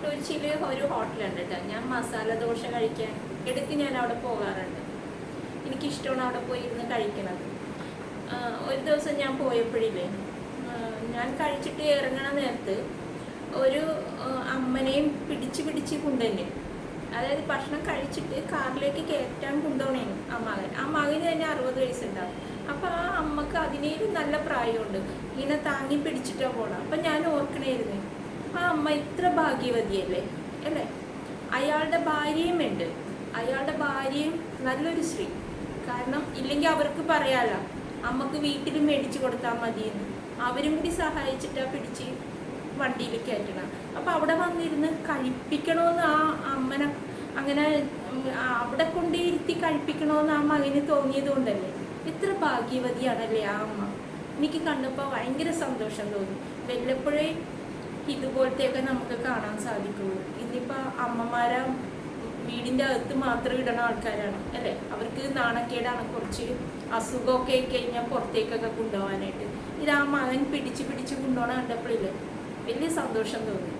കൊച്ചിയിൽ ഒരു ഹോട്ടലുണ്ട് കേട്ടോ. ഞാൻ മസാല ദോശ കഴിക്കാൻ ഇടയ്ക്ക് ഞാൻ അവിടെ പോകാറുണ്ട്. എനിക്കിഷ്ടമാണ് അവിടെ പോയി ഇരുന്ന് കഴിക്കണത്. ഒരു ദിവസം ഞാൻ പോയപ്പോഴില്ലേ, ഞാൻ കഴിച്ചിട്ട് ഇറങ്ങണ നേരത്ത് ഒരു അമ്മനെയും പിടിച്ച് കൊണ്ടുതന്നെ, അതായത് ഭക്ഷണം കഴിച്ചിട്ട് കാറിലേക്ക് കയറ്റാൻ കൊണ്ടുപോകണേനും ആ മകന് തന്നെ 60 വയസ്സുണ്ടാവും. അപ്പോൾ ആ അമ്മക്ക് അതിനേലും നല്ല പ്രായമുണ്ട്, ഇങ്ങനെ താങ്ങി പിടിച്ചിട്ടാണ് പോകണം. അപ്പം ഞാൻ ഓർക്കണേരുന്നു, ആ അമ്മ ഇത്ര ഭാഗ്യവതിയല്ലേ അല്ലേ. അയാളുടെ ഭാര്യയും ഉണ്ട്, അയാളുടെ ഭാര്യയും നല്ലൊരു സ്ത്രീ. കാരണം ഇല്ലെങ്കിൽ അവർക്ക് പറയാലോ അമ്മക്ക് വീട്ടിൽ മേടിച്ചു കൊടുത്താൽ മതിയെന്ന്. അവരും കൂടി സഹായിച്ചിട്ടാണ് പിടിച്ച് വണ്ടിയിൽ കയറ്റണം. അപ്പം അവിടെ വന്നിരുന്ന് കഴിപ്പിക്കണമെന്ന് ആ അമ്മനെ അങ്ങനെ അവിടെ കൊണ്ടിരുത്തി കഴിപ്പിക്കണമെന്ന് ആ മകന് തോന്നിയത് കൊണ്ടല്ലേ. എത്ര ഭാഗ്യവതിയാണല്ലേ ആ അമ്മ. എനിക്ക് കണ്ടപ്പോൾ ഭയങ്കര സന്തോഷം തോന്നി. വല്ലപ്പോഴേ ഇതുപോലത്തെയൊക്കെ നമുക്ക് കാണാൻ സാധിക്കുള്ളൂ. ഇന്നിപ്പോൾ അമ്മമാരെ വീടിൻ്റെ അകത്ത് മാത്രം ഇടണ ആൾക്കാരാണ് അല്ലേ. അവർക്ക് നാണക്കേടാണ്, കുറച്ച് അസുഖമൊക്കെ കഴിഞ്ഞാൽ പുറത്തേക്കൊക്കെ കൊണ്ടുപോകാനായിട്ട്. ഇത് ആ മകൻ പിടിച്ച് കൊണ്ടുപോകണ കണ്ടപ്പോഴില്ലേ വലിയ സന്തോഷം തോന്നി.